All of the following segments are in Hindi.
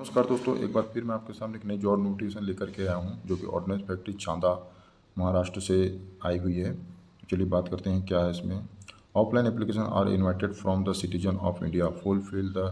नमस्कार दोस्तों, एक बार फिर मैं आपके सामने एक नई जॉब नोटिफिकेशन लेकर के आया हूँ जो कि ऑर्डिनेंस फैक्ट्री चांदा महाराष्ट्र से आई हुई है। तो चलिए बात करते हैं क्या है इसमें। Offline application are invited from the citizen of India fulfil the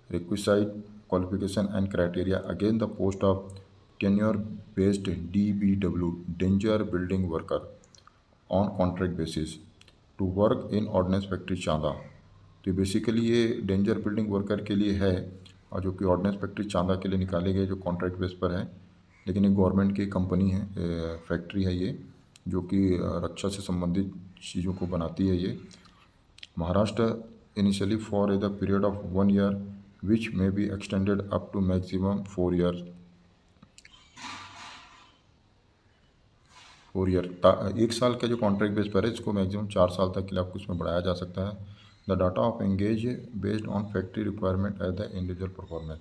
requisite qualification and criteria again the post of tenure based DBW danger building worker on contract basis to work in ordnance factory चांदा। तो बेसिकली ये डेंजर बिल्डिंग वर्कर के लिए है और जो कि ऑर्डिनेंस फैक्ट्री चांदा के लिए निकाले गए जो कॉन्ट्रैक्ट बेस पर है, लेकिन ये गवर्नमेंट की कंपनी है, फैक्ट्री है ये जो कि रक्षा से संबंधित चीज़ों को बनाती है ये। Maharashtra initially for the period of 1 year which may be extended up to maximum 4 year. 1 साल का जो कॉन्ट्रैक्ट बेस पर है इसको मैक्सिमम 4 साल तक के लिए आपको इसमें बढ़ाया जा सकता है। The data of engage based on factory requirement as the individual performance.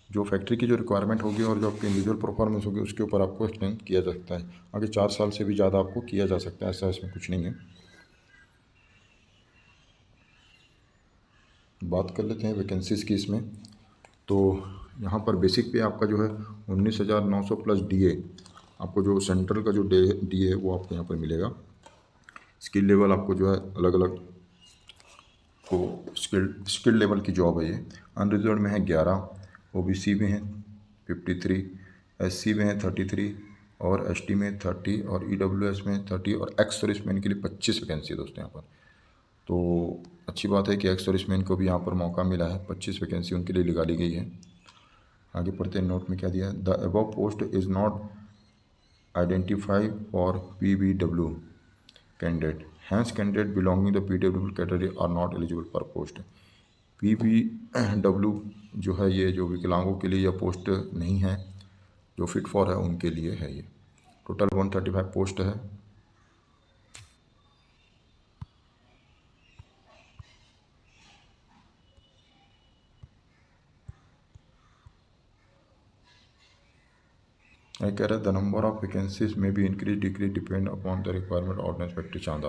जो फैक्ट्री की जो रिक्वायरमेंट होगी और जो आपकी इंडिविजुअल परफॉर्मेंस होगी उसके ऊपर आपको एक्सटेंड किया जा सकता है। आगे 4 साल से भी ज़्यादा आपको किया जा सकता है, ऐसा इसमें कुछ नहीं है। बात कर लेते हैं वैकेंसीज़ की इसमें। तो यहाँ पर बेसिक पे आपका जो है 19,900 प्लस DA, आपको जो सेंट्रल का जो DA है वो आपको यहाँ पर मिलेगा। स्किल लेवल आपको जो है अलग अलग को स्किल लेवल की जॉब है ये। अनरिजर्व में है 11, OBC में है 53, SC में है 33 और ST में 30 और EWS में 30 और एक्स सर्विसमैन के लिए 25 वैकेंसी है दोस्तों यहाँ पर। तो अच्छी बात है कि एक्स सर्विसमैन को भी यहाँ पर मौका मिला है, 25 वैकेंसी उनके लिए निकाली गई है। आगे पढ़ते हैं, नोट में क्या दिया है। The above post is not identify for PBW candidate, hence candidate belonging the PBW category are not eligible for post. PBW जो है ये जो विकलांगों के लिए यह पोस्ट नहीं है, जो फिट फॉर है उनके लिए है ये। टोटल 135 पोस्ट है। कह रहा है द नंबर ऑफ वैकेंसीज में भी increase decrease depend upon the requirement ordnance factory Chanda.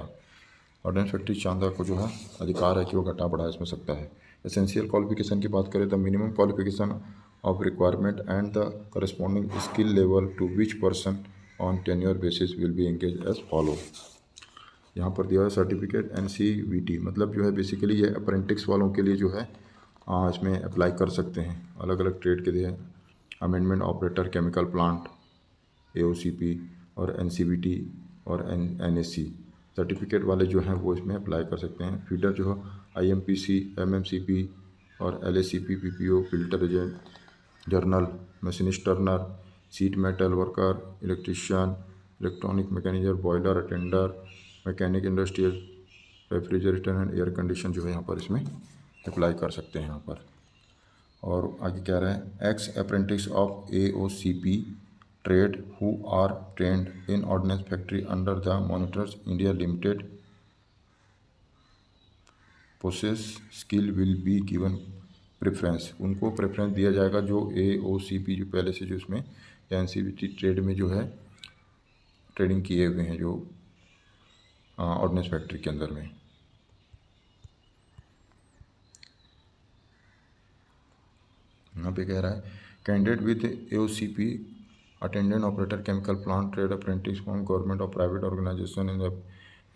Ordnance factory Chanda को जो है अधिकार है कि वो घटा बढ़ा इसमें सकता है। एसेंशियल क्वालिफिकेशन की बात करें तो minimum qualification of requirement and the corresponding skill level to which person on tenure basis will be engage as follow. यहाँ पर दिया है सर्टिफिकेट NCVT, मतलब जो है बेसिकली ये अप्रेंटिस वालों के लिए जो है इसमें अप्लाई कर सकते हैं। अलग अलग ट्रेड के लिए amendment operator chemical plant AOCP और NCVT और NSC सर्टिफिकेट वाले जो हैं वो इसमें अप्लाई कर सकते हैं। फीडर जो है IMPC MMCP और LACP PPO filter agent journal machinist turner sheet metal worker electrician electronic mechaniser boiler attender mechanic industrial refrigerator and air condition जो है यहाँ पर इसमें अप्लाई कर सकते हैं यहाँ पर। और आगे कह रहे हैं ex apprentice of AOCP trade who are trained in ordnance factory under the monitors India limited possess skill will be given preference. उनको प्रेफरेंस दिया जाएगा जो AOCP जो पहले से जो इसमें NCVT ट्रेड में जो है ट्रेडिंग किए हुए हैं जो ऑर्डिनेंस फैक्ट्री के अंदर में। यहाँ पे कह रहा है candidate with AOCP attendant operator chemical plant trade apprentice from government or private organization in the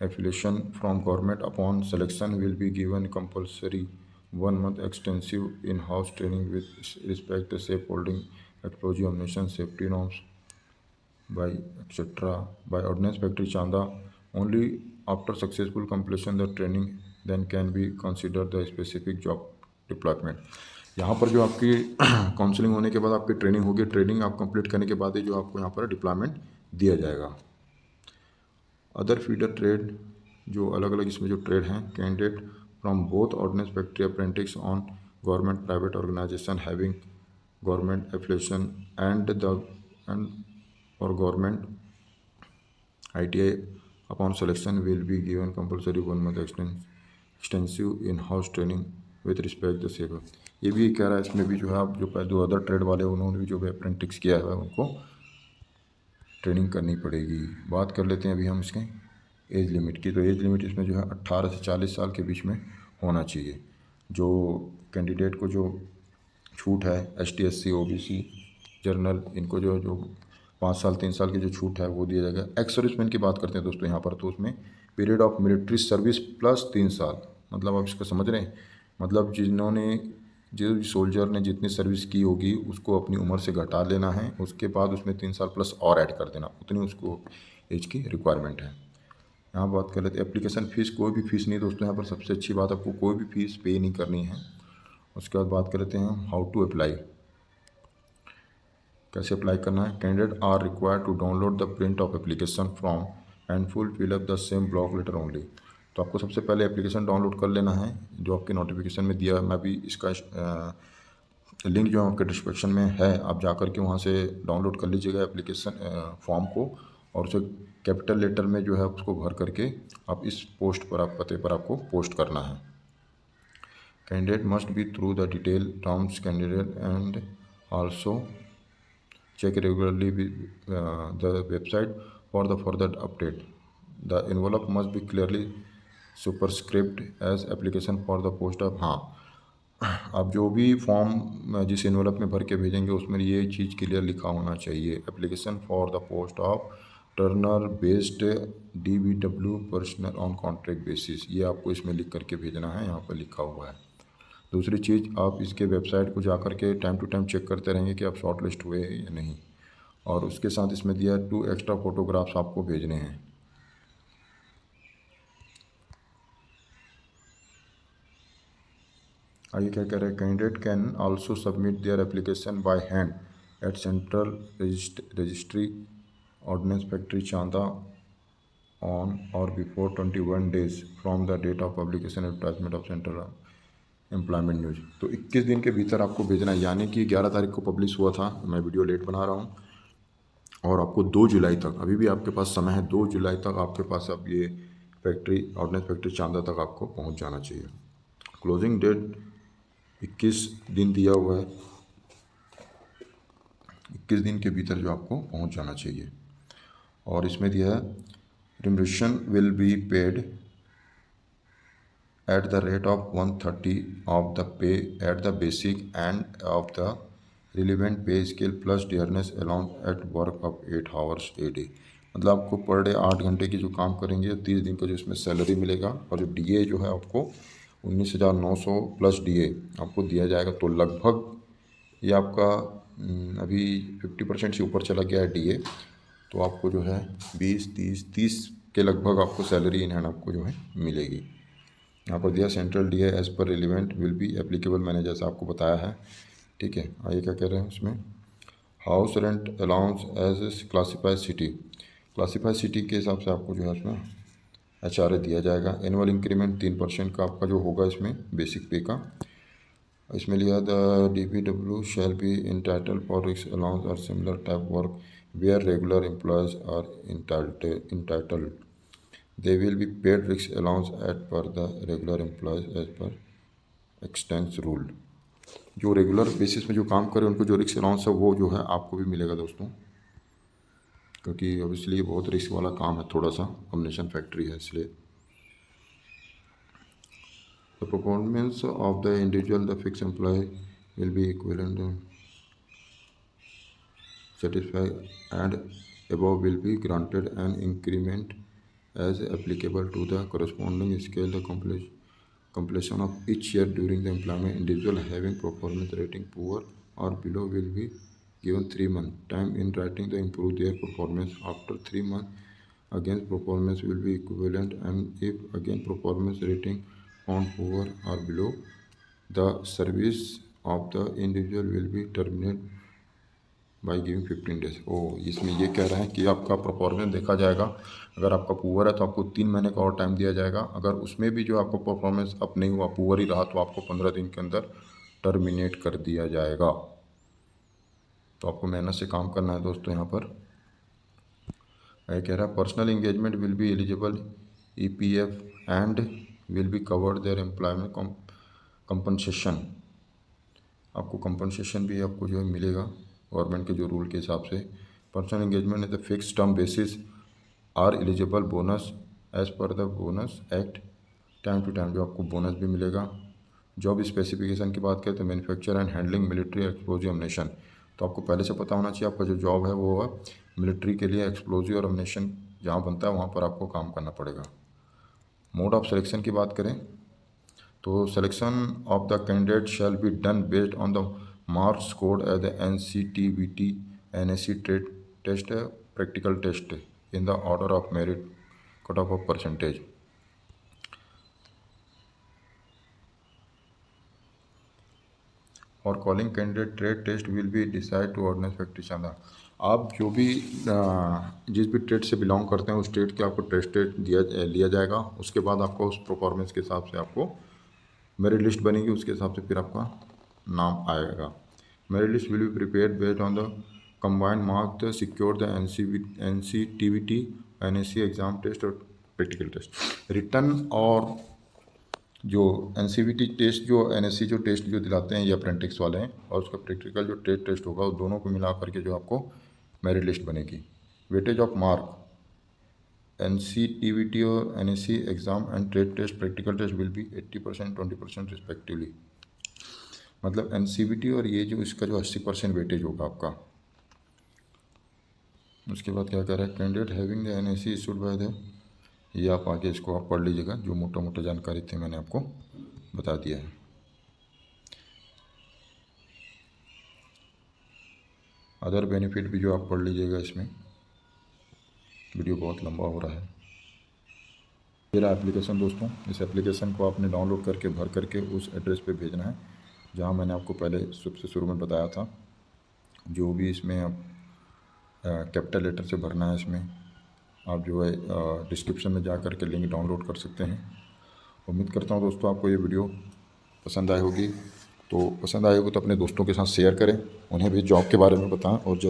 affiliation from government upon selection will be given compulsory 1 month extensive in-house training with respect to safe holding explosive ammunition safety norms by etc. by ordnance factory Chanda. Only after successful completion the training then can be considered the specific job deployment. यहाँ पर जो आपकी काउंसलिंग होने के बाद आपकी ट्रेनिंग होगी, ट्रेनिंग आप कंप्लीट करने के बाद ही जो आपको यहाँ पर डिप्लॉयमेंट दिया जाएगा। अदर फीडर ट्रेड जो अलग अलग इसमें जो ट्रेड हैं candidate from both ordnance factory apprentice on government private organisation having government affiliation and और government ITI upon selection will be given compulsory 1 month extensive in house training with respect the safe. ये भी कह रहा है इसमें भी जो है आप जो अदर ट्रेड वाले उन्होंने भी जो भी अप्रेंटिस किया है उनको ट्रेनिंग करनी पड़ेगी। बात कर लेते हैं अभी हम इसके एज लिमिट की। तो एज लिमिट इसमें जो है 18 से 40 साल के बीच में होना चाहिए। जो कैंडिडेट को जो छूट है ST SC OBC जर्नल, इनको जो जो 5 साल 3 साल की जो छूट है वो दिया जाएगा। एक्स सर्विसमैन की बात करते हैं दोस्तों यहाँ पर, तो उसमें period of military service plus 3 साल, मतलब आप इसको समझ रहे हैं, मतलब जिन्होंने जो सोल्जर ने जितनी सर्विस की होगी उसको अपनी उम्र से घटा लेना है, उसके बाद उसमें 3 साल प्लस और ऐड कर देना, उतनी उसको एज की रिक्वायरमेंट है। यहाँ बात कर लेते हैं एप्लीकेशन फ़ीस। कोई भी फ़ीस नहीं दोस्तों यहाँ पर, सबसे अच्छी बात, आपको कोई भी फ़ीस पे नहीं करनी है। उसके बाद बात कर लेते हैं हाउ टू अप्लाई, कैसे अप्लाई करना है। Candidate are required to download the print of application from and full fill up the same block letter only. तो आपको सबसे पहले एप्लीकेशन डाउनलोड कर लेना है, जो आपके नोटिफिकेशन में दिया है। मैं भी इसका लिंक जो आपके डिस्क्रिप्शन में है, आप जा कर के वहाँ से डाउनलोड कर लीजिएगा एप्लीकेशन फॉर्म को, और उसे कैपिटल लेटर में जो है उसको भर करके आप इस पोस्ट पर, आप पते पर आपको पोस्ट करना है। Candidate must be through the detail terms candidate and also check regularly with the website for the further update. The envelope must be clearly superscribed as application for the post of। हाँ, आप जो भी फॉर्म जिस एनवलप में भर के भेजेंगे उसमें ये चीज़ क्लियर लिखा होना चाहिए, application for the post of Turner based DBW personal on contract basis, ये आपको इसमें लिख करके भेजना है, यहाँ पर लिखा हुआ है। दूसरी चीज़, आप इसके वेबसाइट को जा कर के टाइम टू टाइम चेक करते रहेंगे कि आप शॉर्ट लिस्ट हुए या नहीं, और उसके साथ इसमें दिया 2 एक्स्ट्रा फोटोग्राफ्स आपको भेजने हैं। आइए क्या कह रहे हैं, candidate can also submit their application by hand at central registry ordnance factory Chanda on और before 21 days from the date of publication advertisement of central employment news. तो 21 दिन के भीतर आपको भेजना है, यानी कि 11 तारीख को पब्लिश हुआ था, मैं वीडियो लेट बना रहा हूँ, और आपको 2 जुलाई तक, अभी भी आपके पास समय है, 2 जुलाई तक आपके पास अब ये फैक्ट्री ऑर्डिनेंस फैक्ट्री चांदा तक आपको पहुंच जाना चाहिए। क्लोजिंग डेट 21 दिन दिया हुआ है, 21 दिन के भीतर जो आपको पहुंच जाना चाहिए। और इसमें दिया है remuneration will be paid at the rate of 130 of the pay at the basic and of the relevant pay scale plus dearness allowance at work of 8 hours a day। मतलब आपको पर डे 8 घंटे की जो काम करेंगे 30 दिन का जो इसमें सैलरी मिलेगा, और जो DA जो है आपको 19,900 प्लस DA आपको दिया जाएगा। तो लगभग ये आपका अभी 50% से ऊपर चला गया है DA, तो आपको जो है 20-30 के लगभग आपको सैलरी इन हैंड आपको जो है मिलेगी। यहाँ पर दिया central DA as per relevant will be applicable, मैंने जैसा आपको बताया है, ठीक है। आइए क्या कह रहे हैं उसमें, house rent allowance as classified city, classified city के हिसाब से आपको जो है उसमें HRA दिया जाएगा। एनुअल इंक्रीमेंट 3% का आपका जो होगा इसमें बेसिक पे का। इसमें लिया the DPW shall be entitled for risk allowance और similar type work where regular employees are entitled. They will be paid risk allowance as per the regular employees as per expense rule। जो रेगुलर बेसिस में जो काम करें उनको जो रिस्क अलाउंस है वो जो है आपको भी मिलेगा दोस्तों, क्योंकि ऑब्वियसली ये बहुत रिस्क वाला काम है, थोड़ा सा कॉम्बिनेशन फैक्ट्री है इसलिए। The performance of the individual the fix employ will be equivalent satisfied and above will be granted an increment as applicable to the corresponding scale the completion of each year during the employment। Individual having performance rating poor or below will be given 3 months time in writing to improve their performance। After 3 months again performance will be equivalent, and if again performance rating found poor or below, the service of the individual will be terminated by giving 15 days। इसमें ये कह रहे हैं कि आपका परफॉर्मेंस देखा जाएगा, अगर आपका पुअर है तो आपको 3 महीने का और टाइम दिया जाएगा, अगर उसमें भी जो आपका परफॉर्मेंस अप नहीं हुआ, पुअर ही रहा, तो आपको 15 दिन के अंदर टर्मिनेट कर दिया जाएगा। तो आपको मेहनत से काम करना है दोस्तों। यहाँ पर मैं कह रहा है personal engagement will be eligible EPF and will be covered there employment compensation. आपको कंपनसेशन भी आपको जो है मिलेगा गवर्नमेंट के जो रूल के हिसाब से। Personal engagement is the fix term basis are eligible bonus as per the bonus act. Time to time जो आपको बोनस भी मिलेगा। जॉब स्पेसिफिकेशन की बात करें तो manufacture and handling military explosive ammunition, तो आपको पहले से पता होना चाहिए आपका जो जॉब है वो है मिलिट्री के लिए एक्सप्लोजिव और अम्यूनेशन जहाँ बनता है वहाँ पर आपको काम करना पड़ेगा। मोड ऑफ सिलेक्शन की बात करें तो selection of the candidate shall be done based on the marks scored at the NCTVT NSC trade test practical test in the order of merit cut off percentage. और calling candidate trade test will be decide to ordnance factory. आप जो भी जिस भी ट्रेड से बिलोंग करते हैं उस ट्रेड के आपको टेस्ट लिया जाएगा। उसके बाद आपको उस परफॉर्मेंस के हिसाब से आपको मेरिट लिस्ट बनेगी, उसके हिसाब से फिर आपका नाम आएगा। Merit list will be prepared based on the combined mark secure the NCTVT NSC exam test और प्रैक्टिकल टेस्ट। रिटर्न और जो NCVT टेस्ट जो NSC जो टेस्ट जो दिलाते हैं ये अप्रेंटिस वाले हैं, और उसका प्रैक्टिकल जो ट्रेड टेस्ट होगा उस दोनों को मिला करके जो आपको मेरिट लिस्ट बनेगी। वेटेज ऑफ मार्क NCTVT और NSC exam and trade test practical test will be 80% 20% respectively. मतलब NCVT और ये जो इसका जो 80% वेटेज होगा आपका। उसके बाद क्या कह रहा है, candidate having the NSC issued by the, ये आप आगे इसको आप पढ़ लीजिएगा, जो मोटा मोटा जानकारी थी मैंने आपको बता दिया है। अदर बेनिफिट भी जो आप पढ़ लीजिएगा, इसमें वीडियो बहुत लंबा हो रहा है। मेरा एप्लीकेशन दोस्तों, इस एप्लीकेशन को आपने डाउनलोड करके भर करके उस एड्रेस पे भेजना है जहाँ मैंने आपको पहले सबसे शुरू में बताया था। जो भी इसमें आप कैपिटल लेटर से भरना है, इसमें आप जो है डिस्क्रिप्शन में जा कर के लिंक डाउनलोड कर सकते हैं। उम्मीद करता हूँ दोस्तों आपको ये वीडियो पसंद आई होगी। तो पसंद आई होगी तो अपने दोस्तों के साथ शेयर करें, उन्हें भी जॉब के बारे में बताएं और जल्द